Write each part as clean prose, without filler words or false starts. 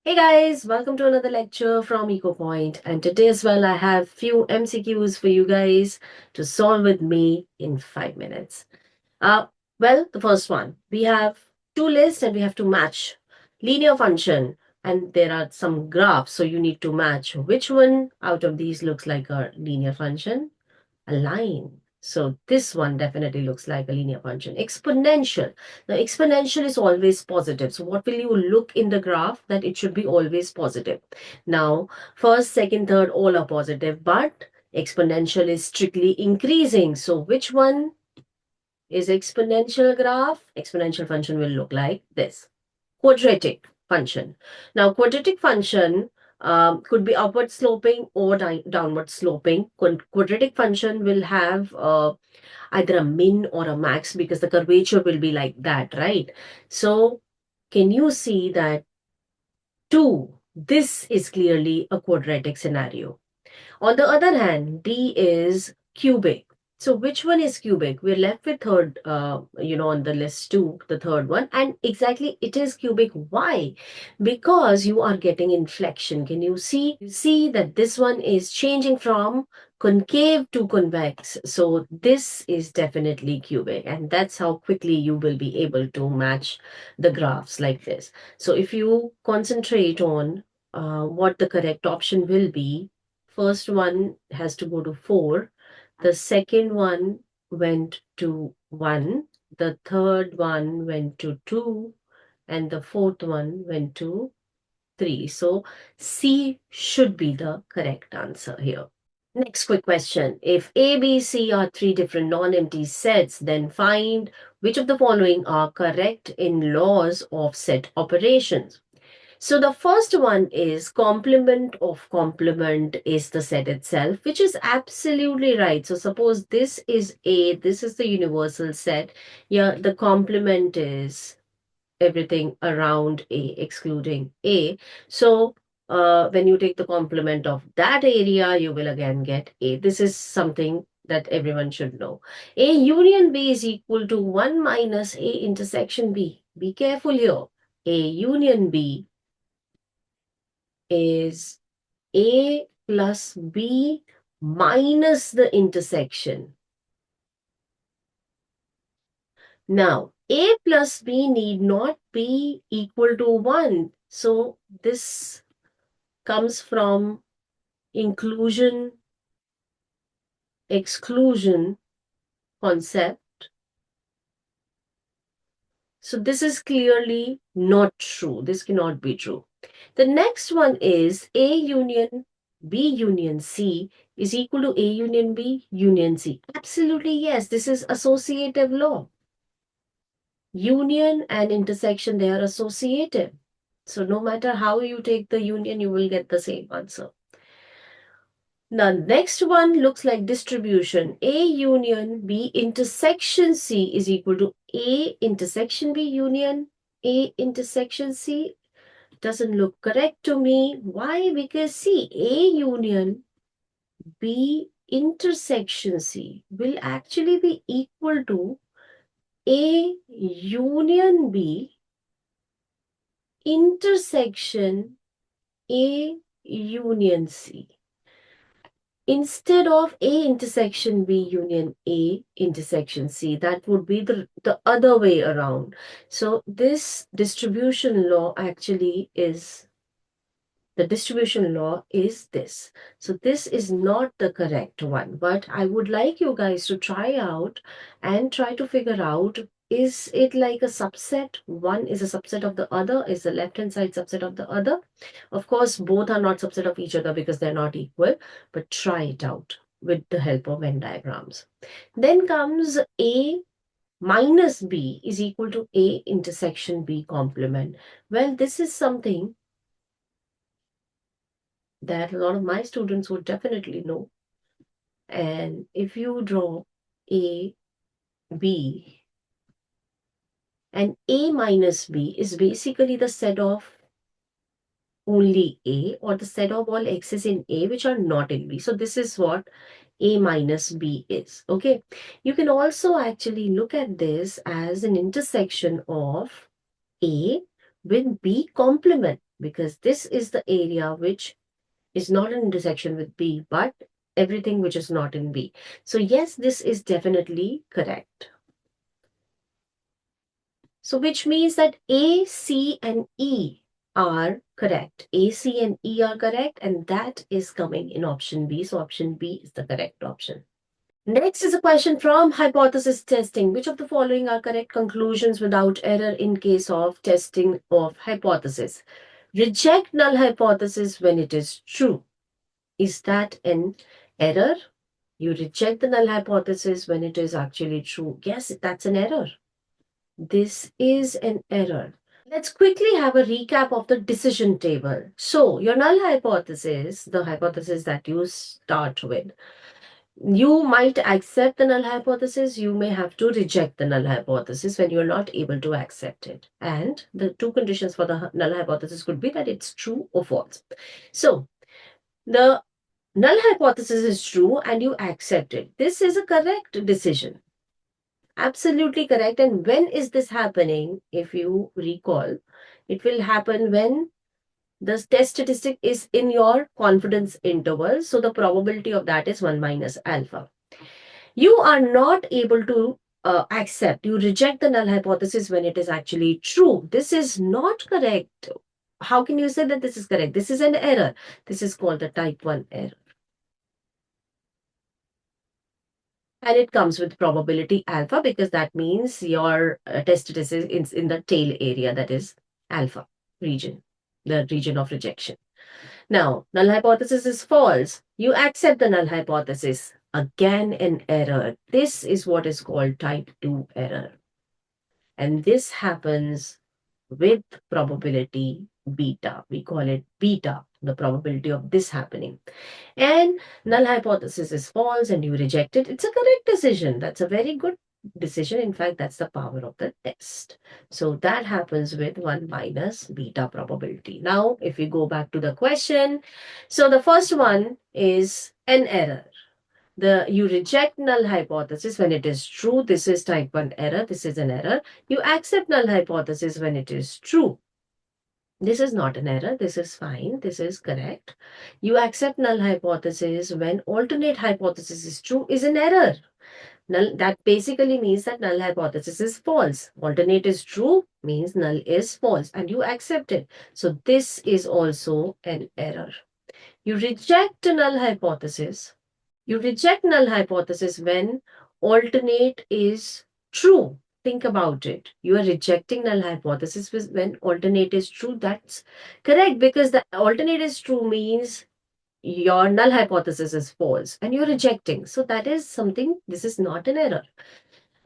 Hey guys, welcome to another lecture from EcoPoint. And today as well, I have few MCQs for you guys to solve with me in 5 minutes. The first one, we have two lists and we have to match linear function, and there are some graphs, so you need to match which one out of these looks like a linear function. A line. So this one definitely looks like a linear function. Exponential. The exponential is always positive. So what will you look in the graph? That it should be always positive. Now, first, second, third, all are positive, but exponential is strictly increasing. So which one is exponential graph? Exponential function will look like this. Quadratic function. Now, quadratic function could be upward sloping or downward sloping. Quadratic function will have either a min or a max because the curvature will be like that, right? So, can you see that 2? This is clearly a quadratic scenario. On the other hand, D is cubic. So which one is cubic? We're left with third, on the list two, the third one. And exactly it is cubic. Why? Because you are getting inflection. Can you see? You see that this one is changing from concave to convex. So this is definitely cubic. And that's how quickly you will be able to match the graphs like this. So if you concentrate on what the correct option will be, first one has to go to 4. The second one went to 1. The third one went to 2. And the fourth one went to 3. So C should be the correct answer here. Next quick question. If A, B, C are three different non-empty sets, then find which of the following are correct in laws of set operations. So the first one is complement of complement is the set itself, which is absolutely right. So suppose this is A, this is the universal set. Yeah, the complement is everything around A, excluding A. So when you take the complement of that area, you will again get A. This is something that everyone should know. A union B is equal to 1 minus A intersection B. Be careful here. A union B is A plus B minus the intersection. Now, A plus B need not be equal to 1. So this comes from inclusion, exclusion concept. So this is clearly not true. This cannot be true. The next one is A union B union C is equal to A union B union C. Absolutely yes. This is associative law. Union and intersection, they are associative. So no matter how you take the union, you will get the same answer. Now, next one looks like distribution. A union B intersection C is equal to A intersection B union A intersection C. Doesn't look correct to me. Why? Because see, A union B intersection C will actually be equal to A union B intersection A union C. Instead of A intersection B union A intersection C, that would be the other way around. So this distribution law actually is, the distribution law is this. So this is not the correct one, but I would like you guys to try out and try to figure out, is it like a subset? One is a subset of the other. Is the left-hand side subset of the other? Of course, both are not subset of each other because they're not equal, but try it out with the help of Venn diagrams. Then comes A minus B is equal to A intersection B complement. Well, this is something that a lot of my students would definitely know. And if you draw A, B, and A minus B is basically the set of only A or the set of all x's in A which are not in B. So this is what A minus B is. Okay. You can also actually look at this as an intersection of A with B complement. because this is the area which is not an intersection with B, but everything which is not in B. So yes, this is definitely correct. So which means that A, C, and E are correct. A, C, and E are correct, and that is coming in option B. So option B is the correct option. Next is a question from hypothesis testing. Which of the following are correct conclusions without error in case of testing of hypothesis? Reject null hypothesis when it is true. Is that an error? You reject the null hypothesis when it is actually true. Yes, that's an error. This is an error. Let's quickly have a recap of the decision table. So, your null hypothesis, the hypothesis that you start with, you might accept the null hypothesis, you may have to reject the null hypothesis when you're not able to accept it. And the two conditions for the null hypothesis could be that it's true or false. So, the null hypothesis is true and you accept it. This is a correct decision. Absolutely correct. And when is this happening? If you recall, it will happen when the test statistic is in your confidence interval. So the probability of that is 1 minus alpha. You are not able to accept, you reject the null hypothesis when it is actually true. This is not correct. How can you say that this is correct? This is an error. This is called the type 1 error. And it comes with probability alpha because that means your test statistic is in the tail area, that is alpha region, the region of rejection. Now, null hypothesis is false. You accept the null hypothesis. Again, an error. This is what is called type 2 error. And this happens with probability beta. We call it beta, the probability of this happening. And null hypothesis is false and you reject it. It's a correct decision. That's a very good decision. In fact, that's the power of the test. So that happens with 1 minus beta probability. Now, if we go back to the question, so the first one is an error. You reject null hypothesis when it is true. This is type 1 error. This is an error. You accept null hypothesis when it is true. This is not an error. This is fine. This is correct. You accept null hypothesis when alternate hypothesis is true is an error. Null, that basically means that null hypothesis is false. Alternate is true means null is false and you accept it. So this is also an error. You reject null hypothesis. You reject null hypothesis when alternate is true. Think about it. You are rejecting null hypothesis when alternate is true. That's correct because the alternate is true means your null hypothesis is false and you're rejecting. So that is something, this is not an error.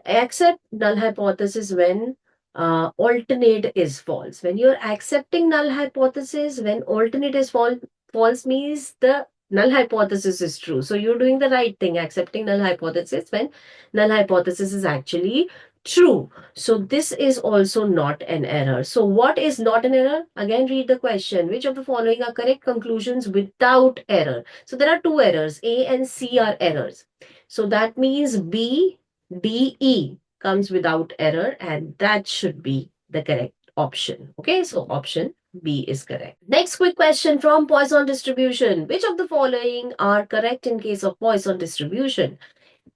Accept null hypothesis when alternate is false. When you're accepting null hypothesis, when alternate is false means the null hypothesis is true. So you're doing the right thing, accepting null hypothesis when null hypothesis is actually true. So this is also not an error. So what is not an error? Again, read the question. Which of the following are correct conclusions without error? So there are two errors. A and C are errors. So that means B, D, E comes without error and that should be the correct option. Okay, so option B is correct. Next quick question from Poisson distribution. Which of the following are correct in case of Poisson distribution?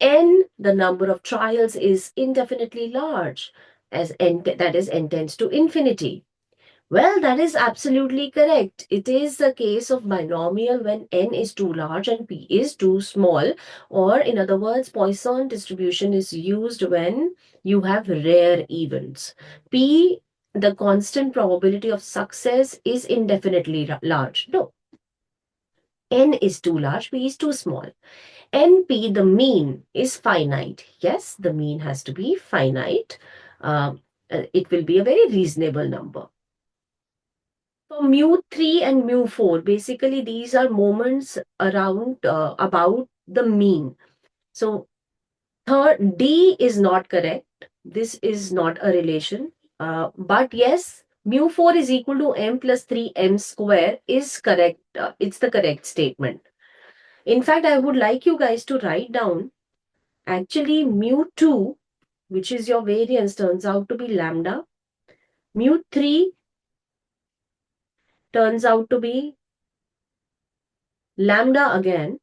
N, the number of trials is indefinitely large, as n, that is n tends to infinity. Well, that is absolutely correct. It is a case of binomial when n is too large and p is too small. Or in other words, Poisson distribution is used when you have rare events. P, the constant probability of success, is indefinitely large. No. N is too large, p is too small. NP, the mean, is finite. Yes, the mean has to be finite. It will be a very reasonable number. For mu3 and mu4, basically these are moments around about the mean. So third, D is not correct. This is not a relation. But yes, mu4 is equal to m plus 3m square is correct. It's the correct statement. In fact, I would like you guys to write down actually mu2, which is your variance, turns out to be lambda. Mu3 turns out to be lambda again.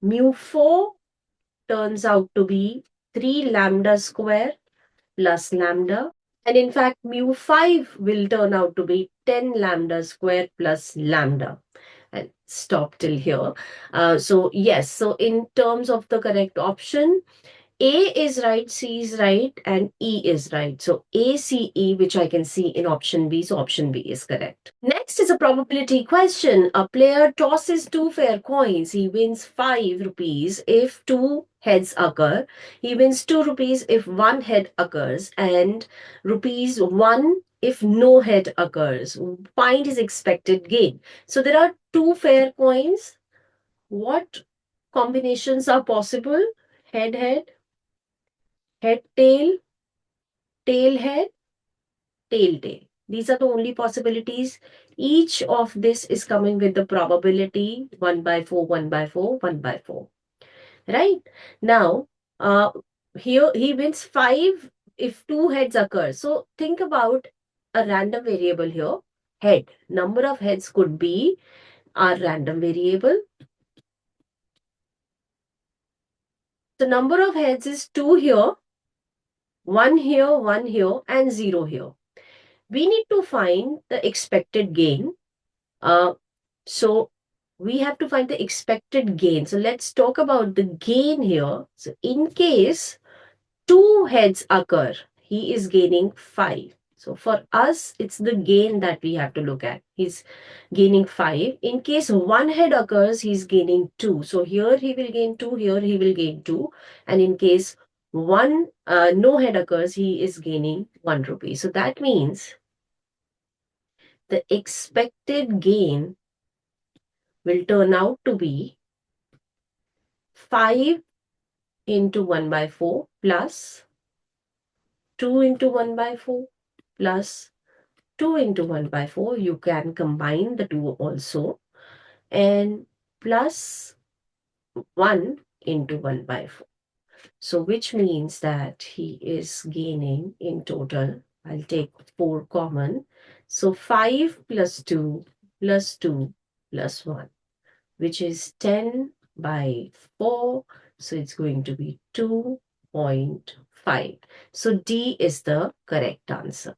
Mu4 turns out to be 3 lambda square plus lambda. And in fact, mu5 will turn out to be 10 lambda square plus lambda. And stop till here. So yes, so in terms of the correct option, A is right, C is right, and E is right. So A, C, E, which I can see in option B. So option B is correct. Next is a probability question. A player tosses two fair coins. He wins 5 rupees if two heads occur. He wins 2 rupees if one head occurs, and rupees 1 if no head occurs. Find his expected gain. So there are two fair coins. What combinations are possible? Head, head, head, tail, tail, head, tail, tail. These are the only possibilities. Each of this is coming with the probability 1 by 4, 1 by 4, 1 by 4. Right? Now, uh, here he wins 5 if two heads occur. So think about a random variable here. Head. Number of heads could be our random variable. The number of heads is 2 here, 1 here, and 0 here. We need to find the expected gain. So we have to find the expected gain. So let's talk about the gain here. So in case two heads occur, he is gaining 5. So for us, it's the gain that we have to look at. He's gaining 5. In case one head occurs, he's gaining 2. So here he will gain 2, here he will gain 2. And in case no head occurs, he is gaining 1 rupee. So that means the expected gain will turn out to be 5 into 1 by 4 plus 2 into 1 by 4 plus 2 into 1 by 4. You can combine the two also, and plus 1 into 1 by 4. So which means that he is gaining in total, I'll take 4 common. So 5 plus 2 plus 2 plus 1, which is 10 by 4. So it's going to be 2.5. So D is the correct answer.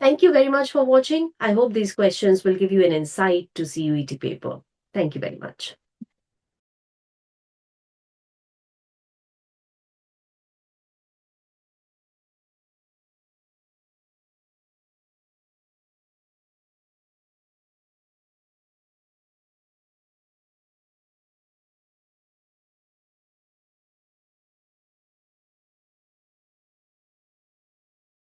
Thank you very much for watching. I hope these questions will give you an insight to CUET paper. Thank you very much.